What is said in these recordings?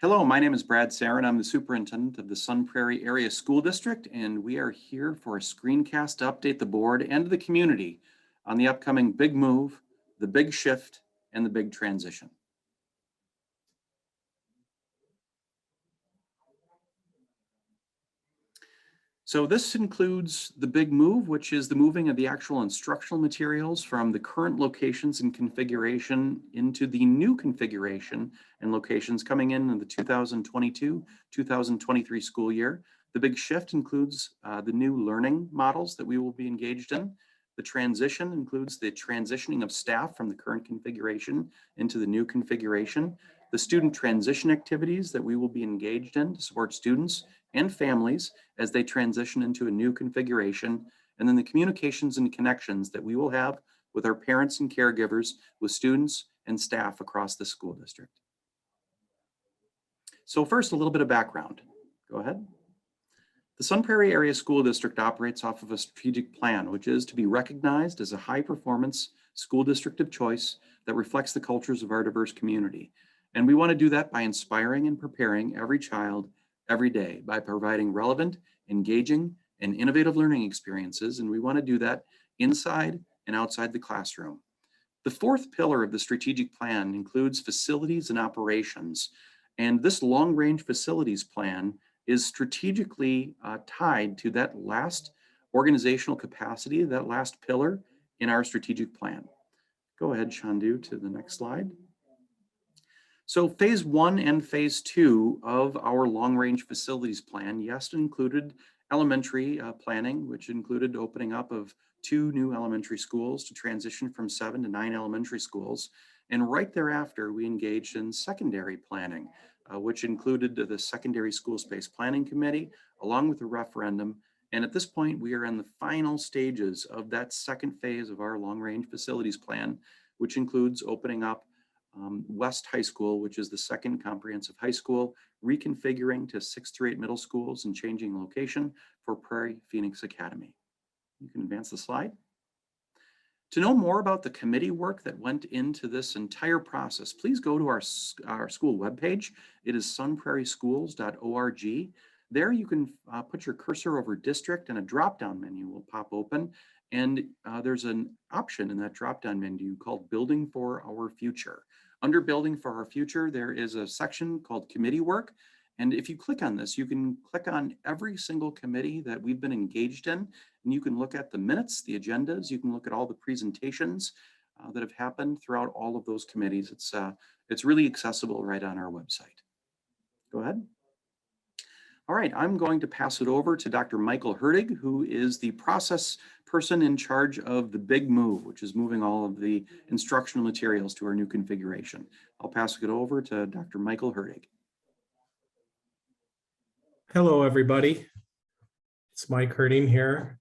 Hello, my name is Brad Sarin. I'm the superintendent of the Sun Prairie Area School District, and we are here for a screencast to update the board and the community on the upcoming big move, the big shift, and the big transition. So this includes the big move, which is the moving of the actual instructional materials from the current locations and configuration into the new configuration and locations coming in the 2022-2023 school year. The big shift includes the new learning models that we will be engaged in. The transition includes the transitioning of staff from the current configuration into the new configuration. The student transition activities that we will be engaged in to support students and families as they transition into a new configuration, and then the communications and connections that we will have with our parents and caregivers, with students and staff across the school district. So first, a little bit of background. Go ahead. The Sun Prairie Area School District operates off of a strategic plan, which is to be recognized as a high-performance school district of choice that reflects the cultures of our diverse community. And we want to do that by inspiring and preparing every child every day by providing relevant, engaging, and innovative learning experiences. And we want to do that inside and outside the classroom. The fourth pillar of the strategic plan includes facilities and operations. And this long-range facilities plan is strategically tied to that last organizational capacity, that last pillar in our strategic plan. Go ahead, Shandu, to the next slide. So phase 1 and phase 2 of our long-range facilities plan, yes, included elementary planning, which included opening up of 2 new elementary schools to transition from 7 to 9 elementary schools. And right thereafter, we engaged in secondary planning, which included the Secondary School Space Planning Committee, along with a referendum. And at this point, we are in the final stages of that second phase of our long-range facilities plan, which includes opening up West High School, which is the second comprehensive high school, reconfiguring to 6 through 8 middle schools and changing location for Prairie Phoenix Academy. You can advance the slide. To know more about the committee work that went into this entire process, please go to our school webpage. It is sunprairieschools.org. There you can put your cursor over district and a drop-down menu will pop open. And there's an option in that drop-down menu called Building for Our Future. Under Building for Our Future, there is a section called Committee Work. And if you click on this, you can click on every single committee that we've been engaged in, and you can look at the minutes, the agendas, you can look at all the presentations that have happened throughout all of those committees. It's really accessible right on our website. Go ahead. All right, I'm going to pass it over to Dr. Michael Hertig, who is the process person in charge of the big move, which is moving all of the instructional materials to our new configuration. I'll pass it over to Dr. Michael Hertig. Hello, everybody. It's Mike Herting here.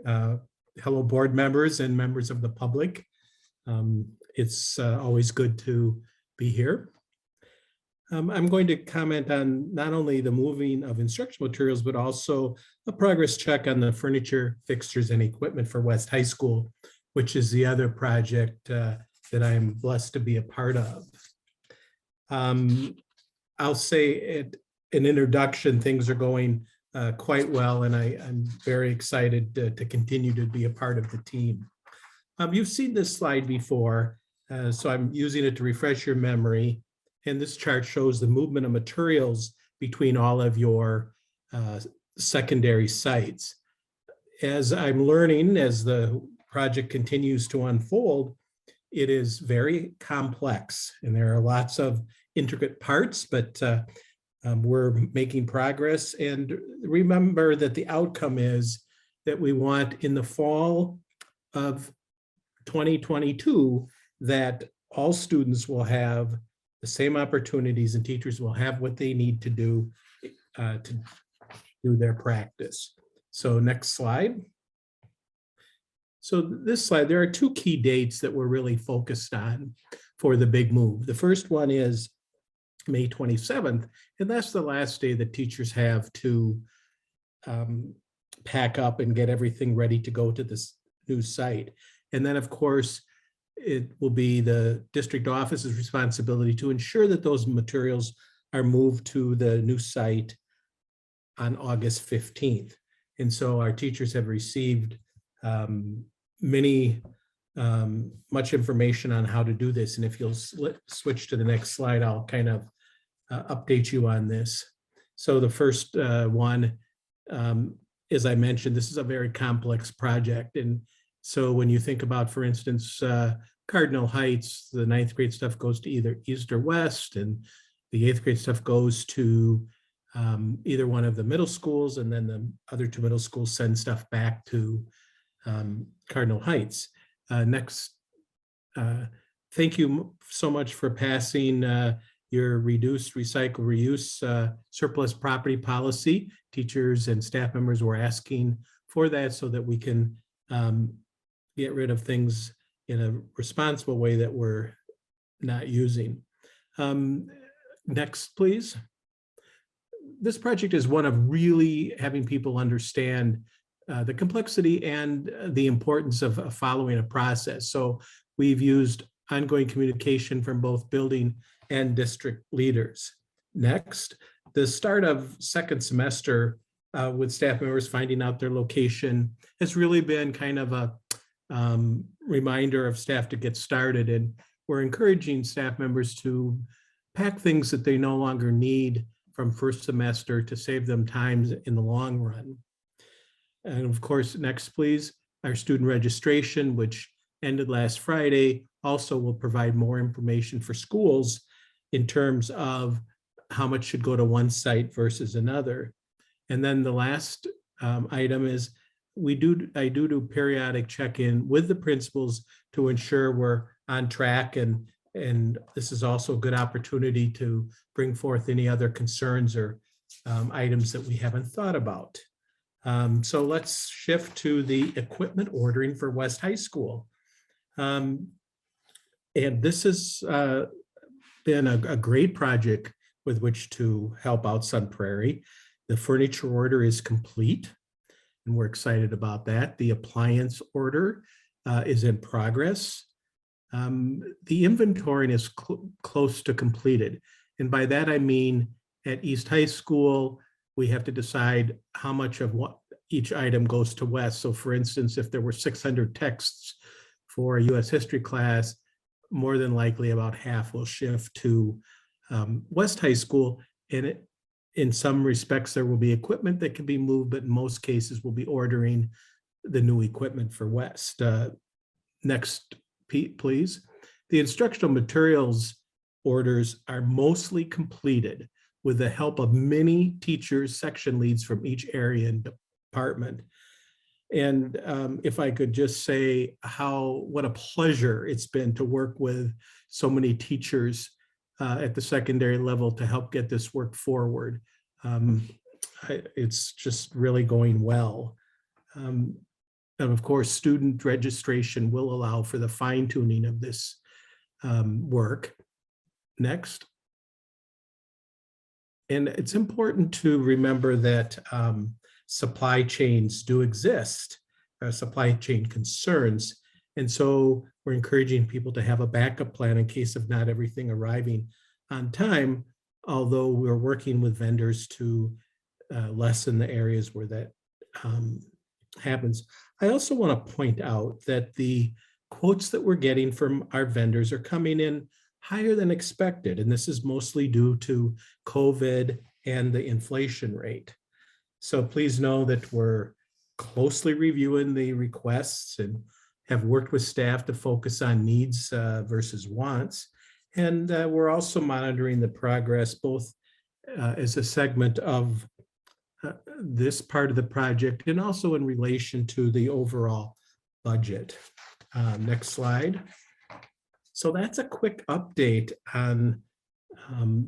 Hello, board members and members of the public. It's always good to be here. I'm going to comment on not only the moving of instructional materials, but also a progress check on the furniture, fixtures, and equipment for West High School, which is the other project that I'm blessed to be a part of. I'll say in introduction, things are going quite well, and I'm very excited to continue to be a part of the team. You've seen this slide before, so I'm using it to refresh your memory. And this chart shows the movement of materials between all of your secondary sites. As I'm learning, as the project continues to unfold, it is very complex and there are lots of intricate parts, but we're making progress. And remember that the outcome is that we want in the fall of 2022 that all students will have the same opportunities and teachers will have what they need to do their practice. So next slide. So this slide, there are 2 key dates that we're really focused on for the big move. The first one is May 27th, and that's the last day that teachers have to pack up and get everything ready to go to this new site. And then, of course, it will be the district office's responsibility to ensure that those materials are moved to the new site on August 15th. And so our teachers have received much information on how to do this. And if you'll switch to the next slide, I'll kind of update you on this. So the first one, as I mentioned, this is a very complex project. And so when you think about, for instance, Cardinal Heights, the 9th grade stuff goes to either east or west, and the 8th grade stuff goes to either one of the middle schools, and then the other 2 middle schools send stuff back to Cardinal Heights. Next, thank you so much for passing your reduce, recycle, reuse surplus property policy. Teachers and staff members were asking for that so that we can get rid of things in a responsible way that we're not using. Next, please. This project is one of really having people understand the complexity and the importance of following a process. So we've used ongoing communication from both building and district leaders. Next, the start of second semester with staff members finding out their location has really been kind of a reminder of staff to get started. And we're encouraging staff members to pack things that they no longer need from first semester to save them time in the long run. And of course, next, please, our student registration, which ended last Friday, also will provide more information for schools in terms of how much should go to one site versus another. And then the last item is I do periodic check-in with the principals to ensure we're on track, and this is also a good opportunity to bring forth any other concerns or items that we haven't thought about. So let's shift to the equipment ordering for West High School. And this has been a great project with which to help out Sun Prairie. The furniture order is complete, and we're excited about that. The appliance order is in progress. The inventory is close to completed. And by that, I mean at East High School, we have to decide how much of what each item goes to West. So for instance, if there were 600 texts for a US history class, more than likely about half will shift to West High School. And in some respects, there will be equipment that can be moved, but in most cases, we'll be ordering the new equipment for West. Next, Pete, please. The instructional materials orders are mostly completed with the help of many teachers, section leads from each area and department. And if I could just say what a pleasure it's been to work with so many teachers at the secondary level to help get this work forward. It's just really going well. And of course, student registration will allow for the fine tuning of this work. Next. And it's important to remember that supply chains do exist, supply chain concerns. And so we're encouraging people to have a backup plan in case of not everything arriving on time, although we're working with vendors to lessen the areas where that happens. I also want to point out that the quotes that we're getting from our vendors are coming in higher than expected, and this is mostly due to COVID and the inflation rate. So please know that we're closely reviewing the requests and have worked with staff to focus on needs versus wants. And we're also monitoring the progress both as a segment of this part of the project and also in relation to the overall budget. Next slide. So that's a quick update on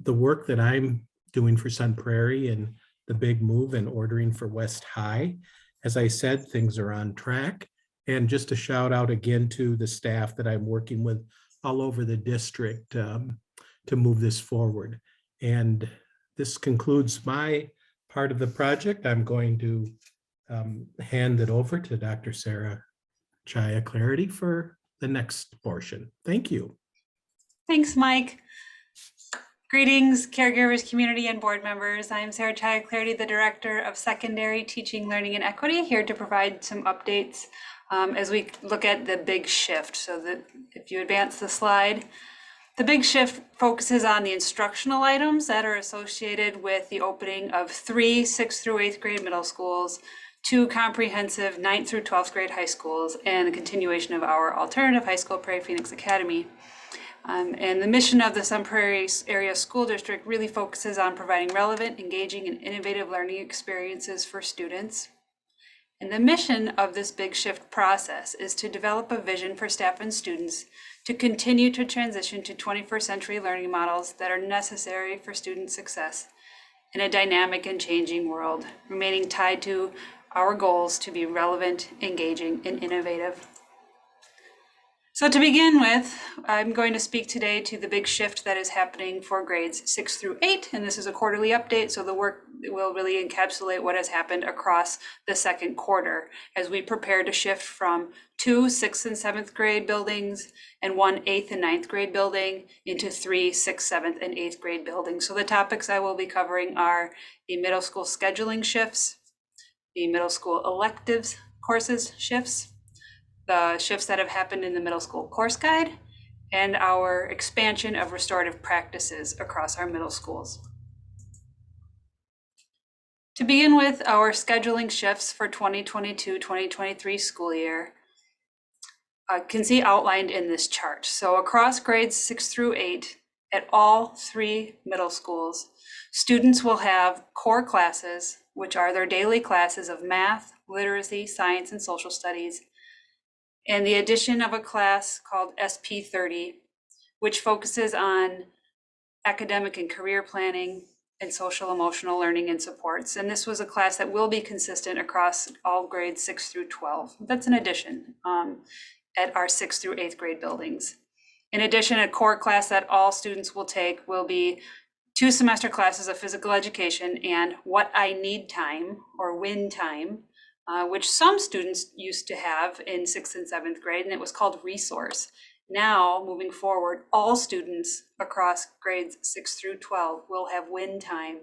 the work that I'm doing for Sun Prairie and the big move and ordering for West High. As I said, things are on track. And just a shout out again to the staff that I'm working with all over the district to move this forward. And this concludes my part of the project. I'm going to hand it over to Dr. Sarah Chaya Clardy for the next portion. Thank you. Thanks, Mike. Greetings, caregivers, community, and board members. I'm Sarah Clardy, the Director of Secondary Teaching, Learning, and Equity, here to provide some updates as we look at the big shift. So that if you advance the slide, the big shift focuses on the instructional items that are associated with the opening of 3 6th through 8th grade middle schools, 2 comprehensive 9th through 12th grade high schools, and the continuation of our alternative high school, Prairie Phoenix Academy. And the mission of the Sun Prairie Area School District really focuses on providing relevant, engaging, and innovative learning experiences for students. And the mission of this big shift process is to develop a vision for staff and students to continue to transition to 21st century learning models that are necessary for student success in a dynamic and changing world, remaining tied to our goals to be relevant, engaging, and innovative. So to begin with, I'm going to speak today to the big shift that is happening for grades 6 through 8, and this is a quarterly update, so the work will really encapsulate what has happened across the second quarter as we prepare to shift from 2 6th and 7th grade buildings and 1 8th and 9th grade building into 3 6th, 7th, and 8th grade buildings. So the topics I will be covering are the middle school scheduling shifts, the middle school electives courses shifts, the shifts that have happened in the middle school course guide, and our expansion of restorative practices across our middle schools. To begin with, our scheduling shifts for 2022-2023 school year can see outlined in this chart. So across grades 6 through 8 at all 3 middle schools, students will have core classes, which are their daily classes of math, literacy, science, and social studies, and the addition of a class called SP30, which focuses on academic and career planning and social emotional learning and supports. And this was a class that will be consistent across all grades 6 through 12. That's an addition at our 6th through 8th grade buildings. In addition, a core class that all students will take will be 2 semester classes of physical education and what I need time or win time, which some students used to have in 6th and 7th grade, and it was called resource. Now, moving forward, all students across grades 6 through 12 will have win time,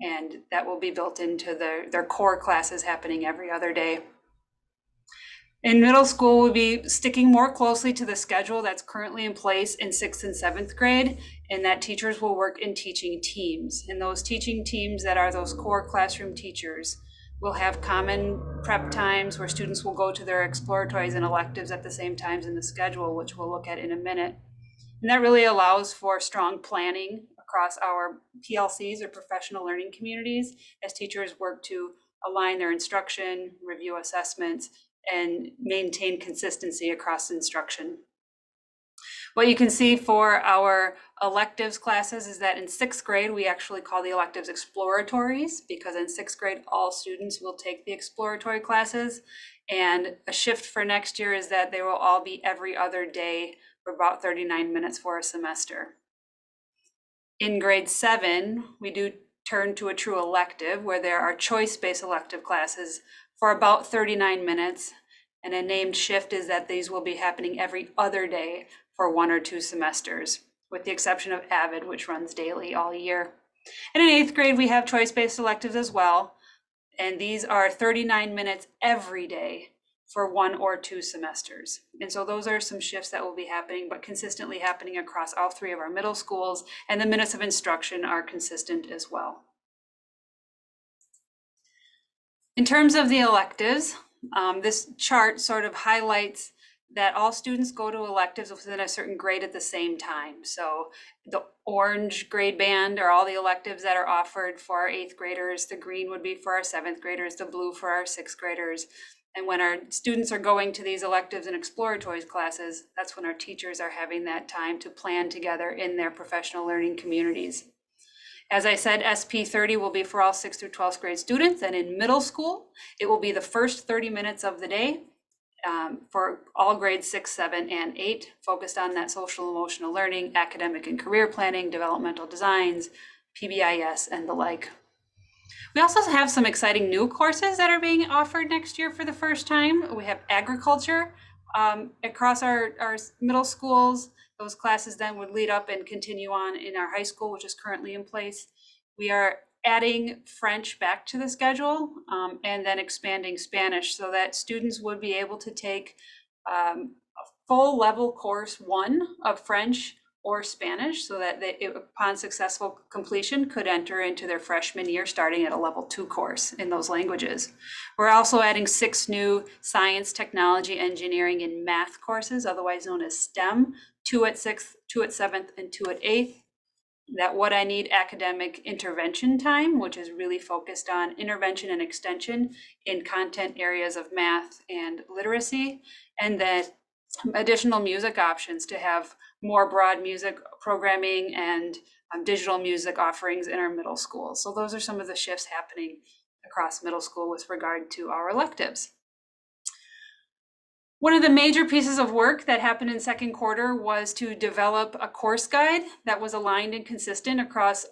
and that will be built into their core classes happening every other day. In middle school, we'll be sticking more closely to the schedule that's currently in place in 6th and 7th grade, and that teachers will work in teaching teams. And those teaching teams that are those core classroom teachers will have common prep times where students will go to their exploratories and electives at the same times in the schedule, which we'll look at in a minute. And that really allows for strong planning across our PLCs or professional learning communities as teachers work to align their instruction, review assessments, and maintain consistency across instruction. What you can see for our electives classes is that in 6th grade, we actually call the electives exploratories, because in 6th grade, all students will take the exploratory classes. And a shift for next year is that they will all be every other day for about 39 minutes for a semester. In grade 7, we do turn to a true elective where there are choice-based elective classes for about 39 minutes. And a named shift is that these will be happening every other day for 1 or 2 semesters, with the exception of AVID, which runs daily all year. And in 8th grade, we have choice-based electives as well. And these are 39 minutes every day for 1 or 2 semesters. And so those are some shifts that will be happening, but consistently happening across all 3 of our middle schools. And the minutes of instruction are consistent as well. In terms of the electives, this chart sort of highlights that all students go to electives within a certain grade at the same time. So the orange grade band are all the electives that are offered for our 8th graders. The green would be for our 7th graders, the blue for our 6th graders. And when our students are going to these electives and exploratory classes, that's when our teachers are having that time to plan together in their professional learning communities. As I said, SP30 will be for all 6th through 12th grade students, and in middle school, it will be the first 30 minutes of the day for all grades 6, 7, and 8, focused on that social emotional learning, academic and career planning, developmental designs, PBIS, and the like. We also have some exciting new courses that are being offered next year for the first time. We have agriculture across our middle schools. Those classes then would lead up and continue on in our high school, which is currently in place. We are adding French back to the schedule and then expanding Spanish so that students would be able to take a full level course 1 of French or Spanish so that they, upon successful completion, could enter into their freshman year starting at a level 2 course in those languages. We're also adding 6 new science, technology, engineering, and math courses, otherwise known as STEM, 2 at 6th, 2 at 7th, and 2 at 8th. That What I Need academic intervention time, which is really focused on intervention and extension in content areas of math and literacy, and then additional music options to have more broad music programming and digital music offerings in our middle school. So those are some of the shifts happening across middle school with regard to our electives. One of the major pieces of work that happened in second quarter was to develop a course guide that was aligned and consistent across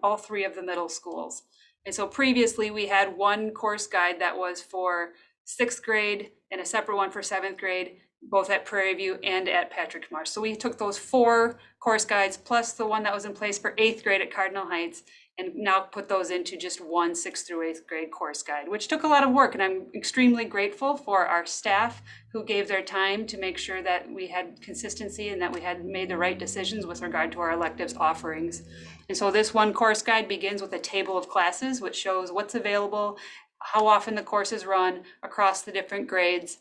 all 3 of the middle schools. And so previously we had one course guide that was for 6th grade and a separate one for 7th grade, both at Prairie View and at Patrick Marsh. So we took those 4 course guides plus the one that was in place for 8th grade at Cardinal Heights and now put those into just one 6th through 8th grade course guide, which took a lot of work. And I'm extremely grateful for our staff who gave their time to make sure that we had consistency and that we had made the right decisions with regard to our electives offerings. And so this one course guide begins with a table of classes, which shows what's available, how often the courses run across the different grades.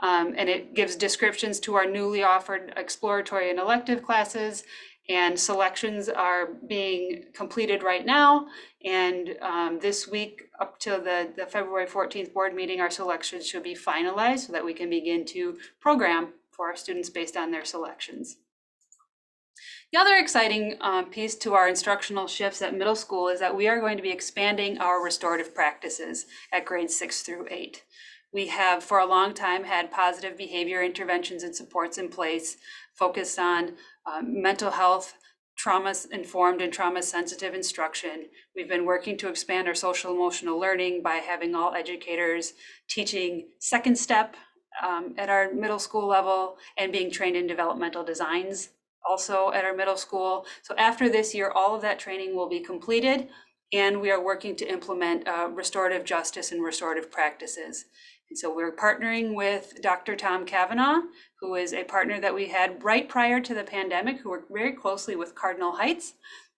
And it gives descriptions to our newly offered exploratory and elective classes, and selections are being completed right now. And this week up till the February 14th board meeting, our selections should be finalized so that we can begin to program for our students based on their selections. The other exciting piece to our instructional shifts at middle school is that we are going to be expanding our restorative practices at grades 6 through 8. We have for a long time had positive behavior interventions and supports in place, focused on mental health, trauma-informed and trauma-sensitive instruction. We've been working to expand our social emotional learning by having all educators teaching second step at our middle school level and being trained in developmental designs also at our middle school. So after this year, all of that training will be completed, and we are working to implement restorative justice and restorative practices. And so we're partnering with Dr. Tom Kavanaugh, who is a partner that we had right prior to the pandemic, who worked very closely with Cardinal Heights.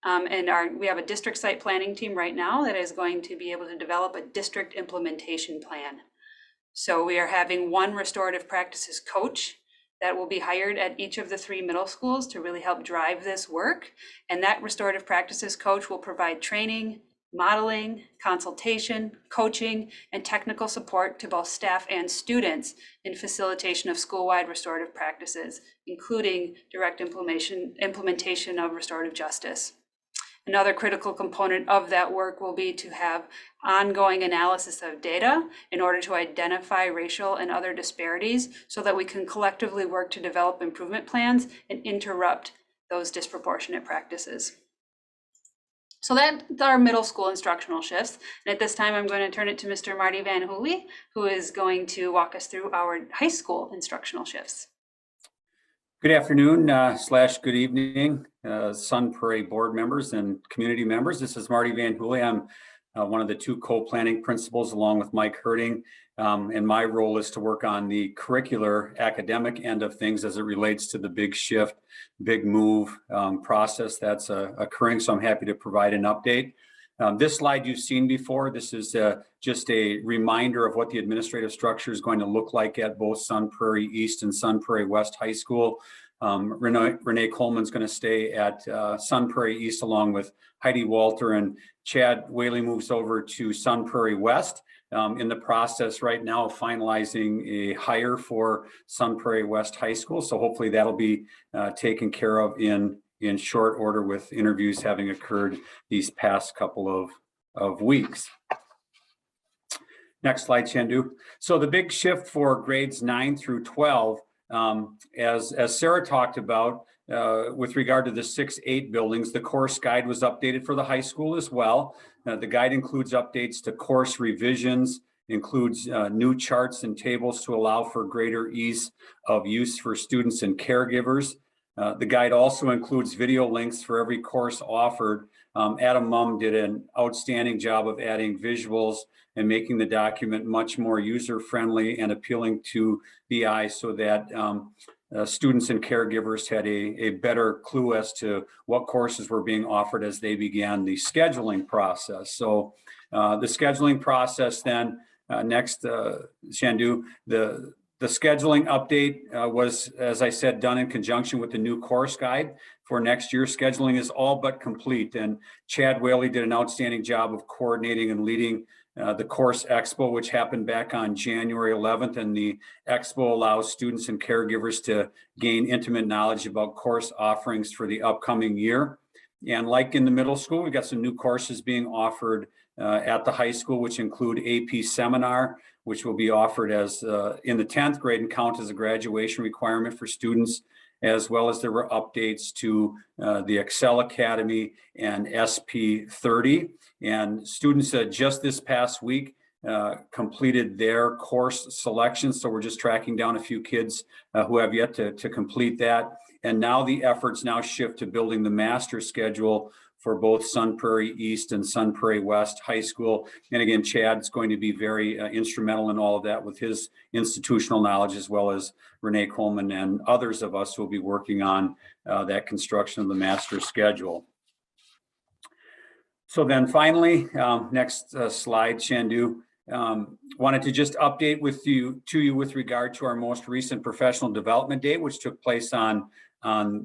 We have a district site planning team right now that is going to be able to develop a district implementation plan. So we are having one restorative practices coach that will be hired at each of the 3 middle schools to really help drive this work. And that restorative practices coach will provide training, modeling, consultation, coaching, and technical support to both staff and students in facilitation of school-wide restorative practices, including direct implementation of restorative justice. Another critical component of that work will be to have ongoing analysis of data in order to identify racial and other disparities so that we can collectively work to develop improvement plans and interrupt those disproportionate practices. So that's our middle school instructional shifts. And at this time, I'm going to turn it to Mr. Marty Van Hooley, who is going to walk us through our high school instructional shifts. Good afternoon / good evening, Sun Prairie board members and community members. This is Marty Van Hooley. I'm one of the 2 co-planning principals along with Mike Herding. And my role is to work on the curricular academic end of things as it relates to the big shift, big move process that's occurring. So I'm happy to provide an update. This slide you've seen before. This is just a reminder of what the administrative structure is going to look like at both Sun Prairie East and Sun Prairie West High School. Renee Coleman's going to stay at Sun Prairie East along with Heidi Walter, and Chad Whaley moves over to Sun Prairie West. In the process right now of finalizing a hire for Sun Prairie West High School. So hopefully that'll be taken care of in short order with interviews having occurred these past couple of weeks. Next slide, Chandu. So the big shift for grades 9 through 12, as Sarah talked about, with regard to the 6-8 buildings, the course guide was updated for the high school as well. The guide includes updates to course revisions, includes new charts and tables to allow for greater ease of use for students and caregivers. The guide also includes video links for every course offered. Adam Mumm did an outstanding job of adding visuals and making the document much more user-friendly and appealing to the eye so that students and caregivers had a better clue as to what courses were being offered as they began the scheduling process. So the scheduling process then, next, Shandu, the scheduling update was, as I said, done in conjunction with the new course guide for next year. Scheduling is all but complete, and Chad Whaley did an outstanding job of coordinating and leading the course expo, which happened back on January 11th. And the expo allows students and caregivers to gain intimate knowledge about course offerings for the upcoming year. And like in the middle school, we've got some new courses being offered at the high school, which include AP Seminar, which will be offered as in the 10th grade and count as a graduation requirement for students, as well as there were updates to the Excel Academy and SP 30. And students just this past week completed their course selection. So we're just tracking down a few kids who have yet to complete that. And now the efforts now shift to building the master schedule for both Sun Prairie East and Sun Prairie West High School. And again, Chad's going to be very instrumental in all of that with his institutional knowledge, as well as Renee Coleman and others of us who will be working on that construction of the master schedule. So then finally, next slide, Shandu. Wanted to just update to you with regard to our most recent professional development day, which took place on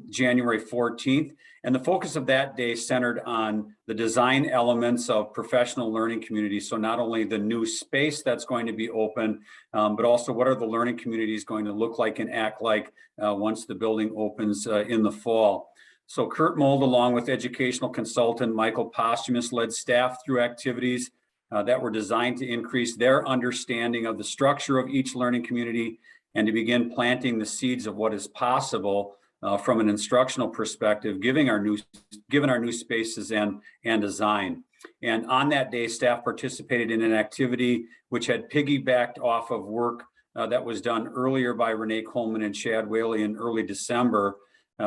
January 14th. And the focus of that day centered on the design elements of professional learning communities. So not only the new space that's going to be open, but also what are the learning communities going to look like and act like once the building opens in the fall. So Kurt Mold, along with educational consultant Michael Posthumus, led staff through activities that were designed to increase their understanding of the structure of each learning community and to begin planting the seeds of what is possible from an instructional perspective, given our new spaces and design. And on that day, staff participated in an activity which had piggybacked off of work that was done earlier by Renee Coleman and Chad Whaley in early December,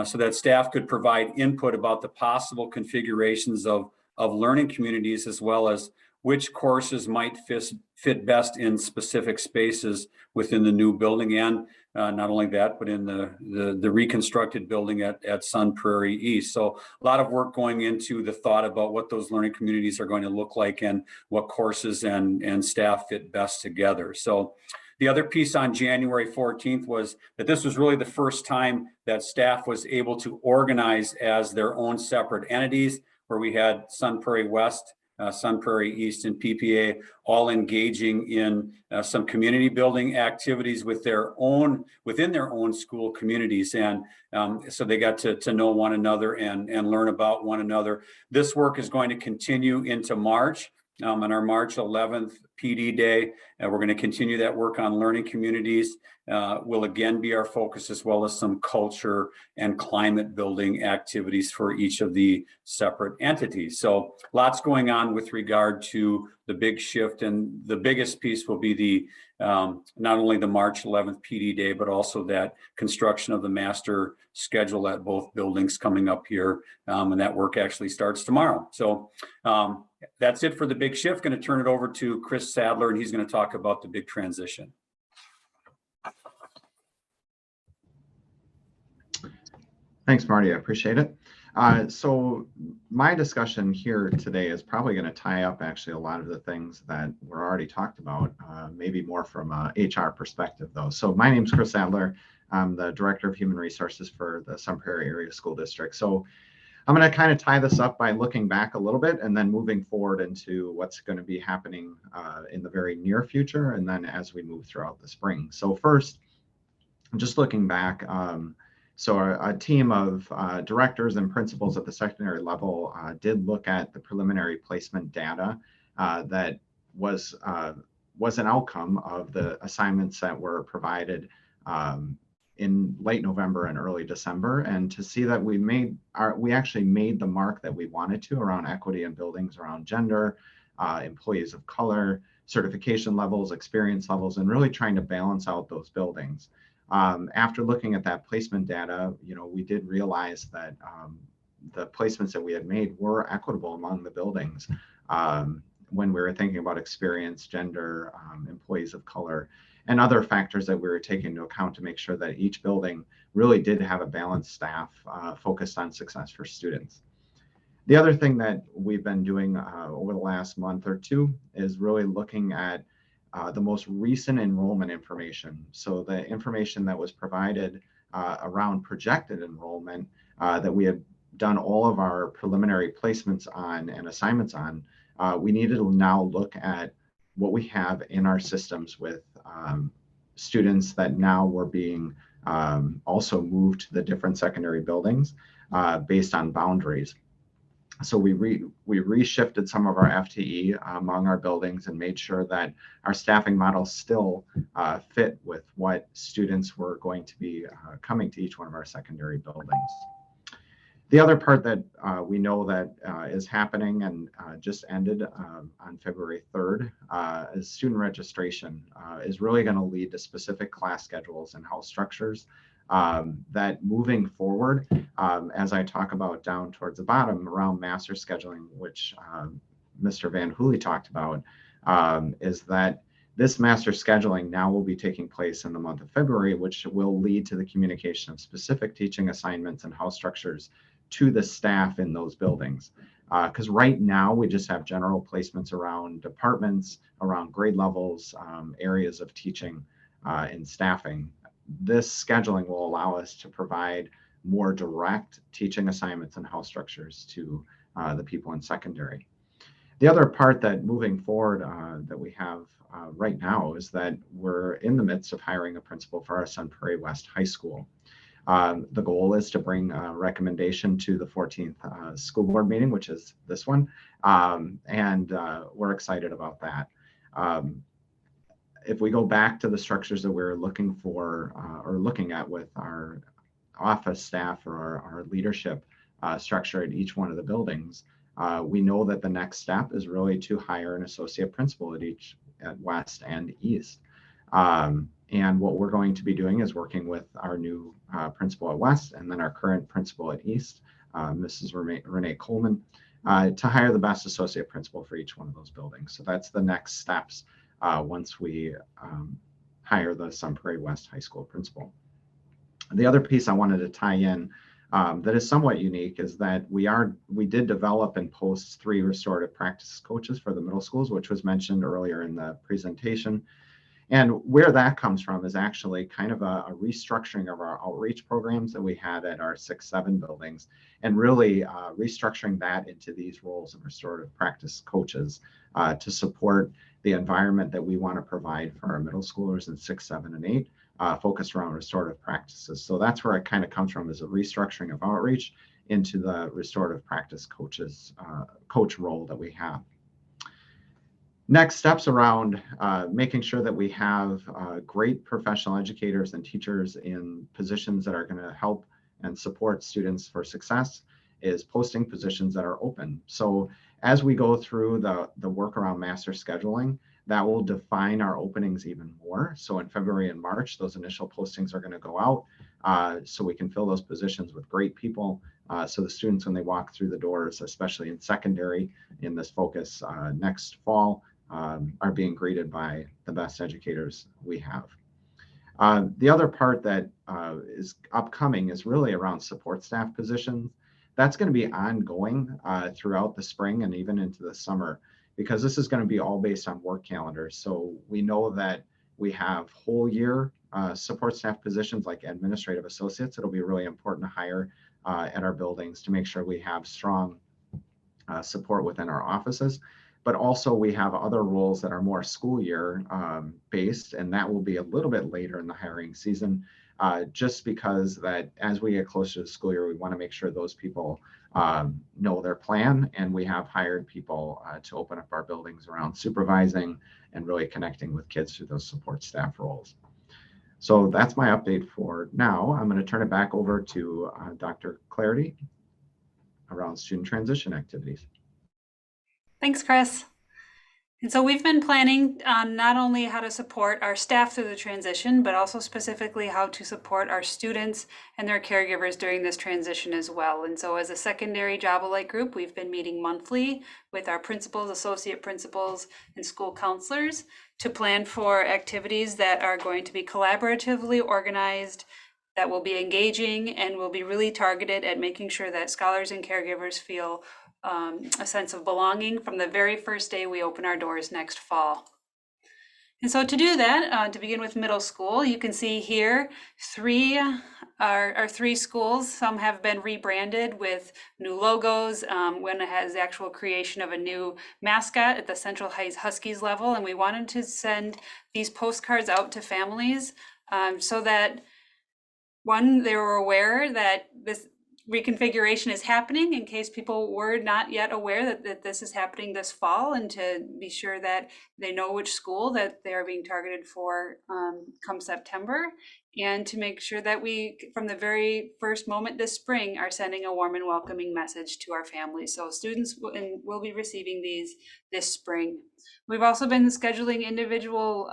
so that staff could provide input about the possible configurations of learning communities, as well as which courses might fit best in specific spaces within the new building, and not only that, but in the reconstructed building at Sun Prairie East. So a lot of work going into the thought about what those learning communities are going to look like and what courses and staff fit best together. So the other piece on January 14th was that this was really the first time that staff was able to organize as their own separate entities, where we had Sun Prairie West, Sun Prairie East, and PPA all engaging in some community building activities within their own school communities. And so they got to know one another and learn about one another. This work is going to continue into March. On our March 11th PD day, we're going to continue that work on learning communities. Will again be our focus, as well as some culture and climate building activities for each of the separate entities. So lots going on with regard to the big shift, and the biggest piece will be the not only the March 11th PD day, but also that construction of the master schedule at both buildings coming up here, and that work actually starts tomorrow. So that's it for the big shift. Going to turn it over to Chris Sadler, and he's going to talk about the big transition. Thanks, Marty. I appreciate it. So my discussion here today is probably going to tie up actually a lot of the things that were already talked about, maybe more from a HR perspective though. So my name is Chris Adler. I'm the Director of Human Resources for the Sun Prairie Area School District. So I'm going to kind of tie this up by looking back a little bit and then moving forward into what's going to be happening in the very near future, and then as we move throughout the spring. So first, just looking back, so a team of directors and principals at the secondary level did look at the preliminary placement data that was an outcome of the assignments that were provided in late November and early December, and to see that we actually made the mark that we wanted to around equity in buildings, around gender, employees of color, certification levels, experience levels, and really trying to balance out those buildings. After looking at that placement data, we did realize that the placements that we had made were equitable among the buildings when we were thinking about experience, gender, employees of color, and other factors that we were taking into account to make sure that each building really did have a balanced staff focused on success for students. The other thing that we've been doing over the last month or two is really looking at the most recent enrollment information. So the information that was provided around projected enrollment that we had done all of our preliminary placements on and assignments on, we needed to now look at what we have in our systems with students that now were being also moved to the different secondary buildings based on boundaries. So we reshifted some of our FTE among our buildings and made sure that our staffing model still fit with what students were going to be coming to each one of our secondary buildings. The other part that we know that is happening and just ended on February 3rd is student registration is really going to lead to specific class schedules and house structures that moving forward, as I talk about down towards the bottom around master scheduling, which Mr. Van Hooley talked about, is that this master scheduling now will be taking place in the month of February, which will lead to the communication of specific teaching assignments and house structures to the staff in those buildings. Because right now we just have general placements around departments, around grade levels, areas of teaching and staffing. This scheduling will allow us to provide more direct teaching assignments and house structures to the people in secondary. The other part that moving forward that we have right now is that we're in the midst of hiring a principal for our Sun Prairie West High School. The goal is to bring a recommendation to the 14th school board meeting, which is this one, and we're excited about that. If we go back to the structures that we're looking for or looking at with our office staff or our leadership structure at each one of the buildings, we know that the next step is really to hire an associate principal at West and East. And what we're going to be doing is working with our new principal at West and then our current principal at East, Mrs. Renee Coleman, to hire the best associate principal for each one of those buildings. So that's the next steps once we hire the Sun Prairie West High School principal. The other piece I wanted to tie in that is somewhat unique is that we did develop and post 3 restorative practice coaches for the middle schools, which was mentioned earlier in the presentation. And where that comes from is actually kind of a restructuring of our outreach programs that we had at our 6-7 buildings, and really restructuring that into these roles of restorative practice coaches to support the environment that we want to provide for our middle schoolers in 6, 7, and 8, focused around restorative practices. So that's where it kind of comes from, is a restructuring of outreach into the restorative practice coaches, coach role that we have. Next steps around making sure that we have great professional educators and teachers in positions that are going to help and support students for success is posting positions that are open. So as we go through the work around master scheduling, that will define our openings even more. So in February and March, those initial postings are going to go out so we can fill those positions with great people. So the students, when they walk through the doors, especially in secondary in this focus next fall, are being greeted by the best educators we have. The other part that is upcoming is really around support staff positions. That's going to be ongoing throughout the spring and even into the summer, because this is going to be all based on work calendars. So we know that we have whole year support staff positions like administrative associates. It'll be really important to hire at our buildings to make sure we have strong support within our offices. But also we have other roles that are more school year based, and that will be a little bit later in the hiring season, just because that as we get closer to the school year, we want to make sure those people know their plan, and we have hired people to open up our buildings around supervising and really connecting with kids through those support staff roles. So that's my update for now. I'm going to turn it back over to Dr. Clardy around student transition activities. Thanks, Chris. And so we've been planning on not only how to support our staff through the transition, but also specifically how to support our students and their caregivers during this transition as well. And so as a secondary job-alike group, we've been meeting monthly with our principals, associate principals, and school counselors to plan for activities that are going to be collaboratively organized, that will be engaging, and will be really targeted at making sure that scholars and caregivers feel a sense of belonging from the very first day we open our doors next fall. And so to do that, to begin with middle school, you can see here our three schools. Some have been rebranded with new logos. One has the actual creation of a new mascot at the Central Heights Huskies level. And we wanted to send these postcards out to families so that, one, they were aware that this reconfiguration is happening, in case people were not yet aware that this is happening this fall, and to be sure that they know which school that they are being targeted for come September, and to make sure that we, from the very first moment this spring, are sending a warm and welcoming message to our families. So students will be receiving these this spring. We've also been scheduling individual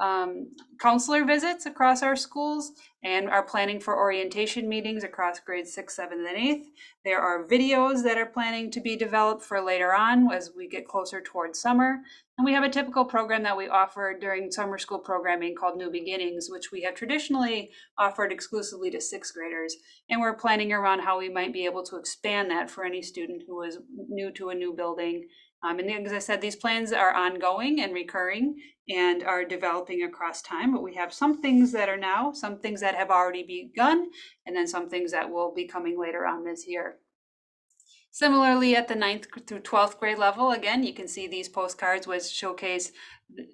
counselor visits across our schools, and are planning for orientation meetings across grades 6, 7, and 8th. There are videos that are planning to be developed for later on as we get closer towards summer. And we have a typical program that we offer during summer school programming called New Beginnings, which we have traditionally offered exclusively to 6th graders. And we're planning around how we might be able to expand that for any student who is new to a new building. And as I said, these plans are ongoing and recurring and are developing across time, but we have some things that are now, some things that have already begun, and then some things that will be coming later on this year. Similarly, at the 9th through 12th grade level, again, you can see these postcards which showcase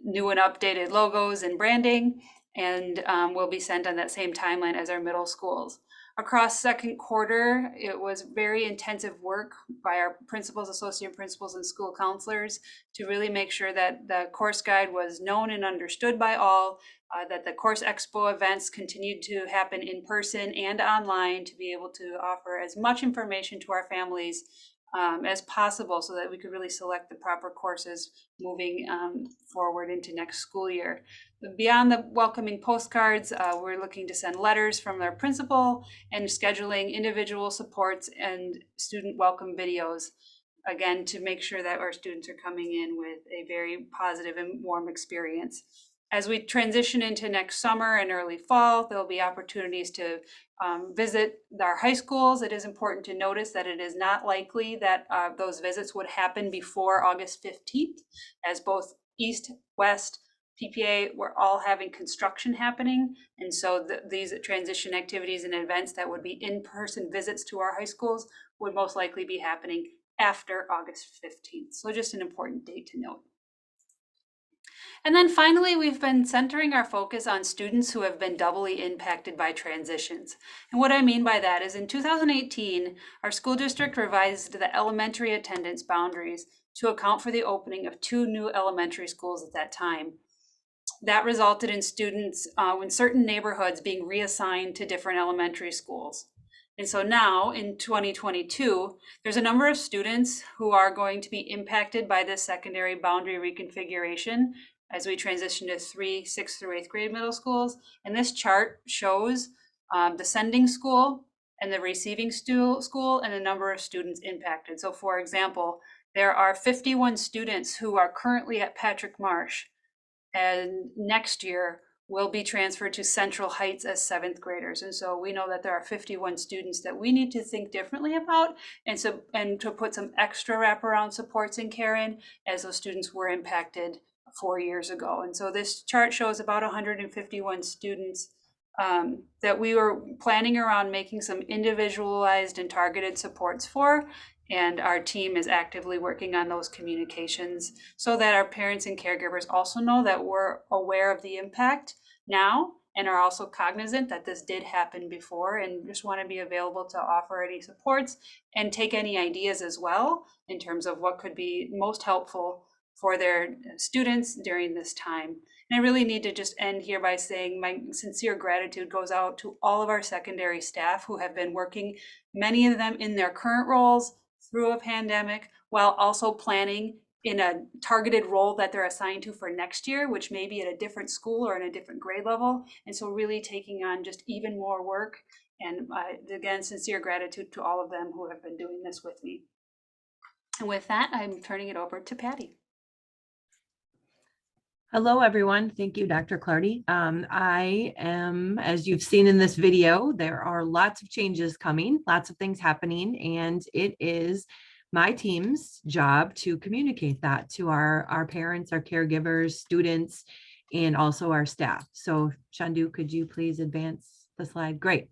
new and updated logos and branding, and will be sent on that same timeline as our middle schools. Across second quarter, it was very intensive work by our principals, associate principals, and school counselors to really make sure that the course guide was known and understood by all, that the course expo events continued to happen in person and online to be able to offer as much information to our families as possible, so that we could really select the proper courses moving forward into next school year. Beyond the welcoming postcards, we're looking to send letters from their principal and scheduling individual supports and student welcome videos, again, to make sure that our students are coming in with a very positive and warm experience. As we transition into next summer and early fall, there'll be opportunities to visit our high schools. It is important to notice that it is not likely that those visits would happen before August 15th, as both East, West, PPA, we're all having construction happening. And so these transition activities and events that would be in-person visits to our high schools would most likely be happening after August 15th. So just an important date to note. And then finally, we've been centering our focus on students who have been doubly impacted by transitions. And what I mean by that is, in 2018, our school district revised the elementary attendance boundaries to account for the opening of 2 new elementary schools at that time. That resulted in students in certain neighborhoods being reassigned to different elementary schools. And so now in 2022, there's a number of students who are going to be impacted by this secondary boundary reconfiguration as we transition to 3, 6 through 8th grade middle schools. And this chart shows the sending school and the receiving school and the number of students impacted. So for example, there are 51 students who are currently at Patrick Marsh, and next year will be transferred to Central Heights as 7th graders. And so we know that there are 51 students that we need to think differently about, and to put some extra wraparound supports in care in, as those students were impacted 4 years ago. And so this chart shows about 151 students that we were planning around making some individualized and targeted supports for. And our team is actively working on those communications so that our parents and caregivers also know that we're aware of the impact now and are also cognizant that this did happen before, and just want to be available to offer any supports and take any ideas as well in terms of what could be most helpful for their students during this time. And I really need to just end here by saying my sincere gratitude goes out to all of our secondary staff who have been working, many of them in their current roles, through a pandemic, while also planning in a targeted role that they're assigned to for next year, which may be at a different school or in a different grade level. And so really taking on just even more work. And again, sincere gratitude to all of them who have been doing this with me. And with that, I'm turning it over to Patty. Hello, everyone. Thank you, Dr. Clardy. I am, as you've seen in this video, there are lots of changes coming, lots of things happening, and it is my team's job to communicate that to our parents, our caregivers, students, and also our staff. So Shandu, could you please advance the slide? Great.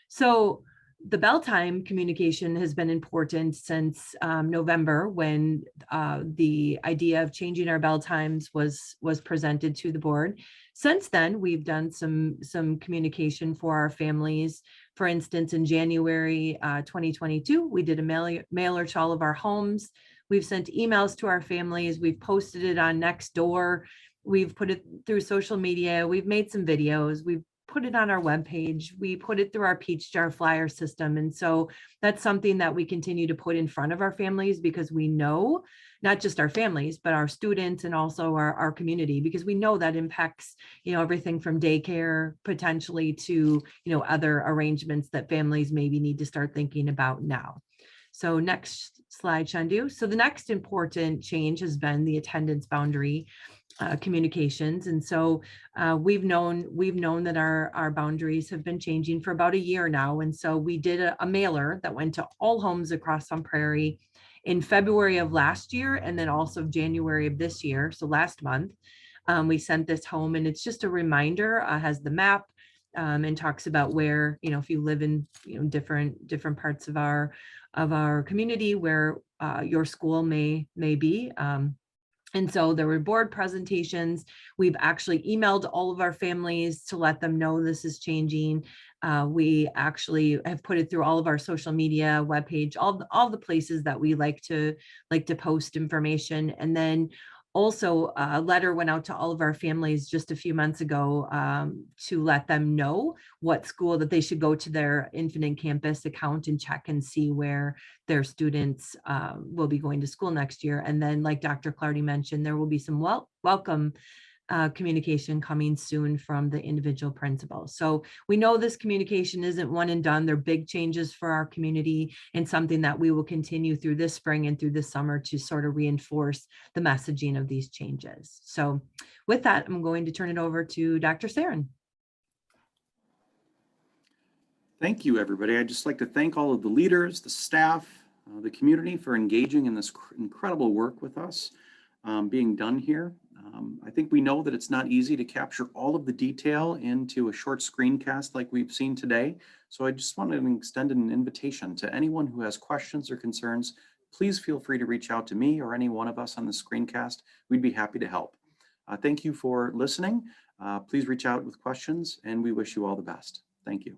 So the bell time communication has been important since November, when the idea of changing our bell times was presented to the board. Since then, we've done some communication for our families. For instance, in January 2022, we did a mailer to all of our homes. We've sent emails to our families. We've posted it on Nextdoor. We've put it through social media. We've made some videos. We've put it on our webpage. We put it through our Peach Jar flyer system. And so that's something that we continue to put in front of our families, because we know not just our families, but our students and also our community, because we know that impacts, everything from daycare potentially to, other arrangements that families maybe need to start thinking about now. So next slide, Shandu. So the next important change has been the attendance boundary communications. And so we've known that our boundaries have been changing for about a year now. And so we did a mailer that went to all homes across Sun Prairie in February of last year, and then also January of this year. So last month, we sent this home, and it's just a reminder, has the map, and talks about where, if you live in different parts of our community, where your school may be. And so there were board presentations. We've actually emailed all of our families to let them know this is changing. We actually have put it through all of our social media, webpage, all the places that we like to post information. And then also a letter went out to all of our families just a few months ago to let them know what school that they should go to their Infinite Campus account and check and see where their students will be going to school next year. And then, like Dr. Clardy mentioned, there will be some welcome communication coming soon from the individual principals. So we know this communication isn't one and done. They're big changes for our community, and something that we will continue through this spring and through this summer to sort of reinforce the messaging of these changes. So with that, I'm going to turn it over to Dr. Sarin. Thank you, everybody. I'd just like to thank all of the leaders, the staff, the community for engaging in this incredible work with us being done here. I think we know that it's not easy to capture all of the detail into a short screencast like we've seen today. So I just wanted to extend an invitation to anyone who has questions or concerns. Please feel free to reach out to me or any one of us on the screencast. We'd be happy to help. Thank you for listening. Please reach out with questions, and we wish you all the best. Thank you.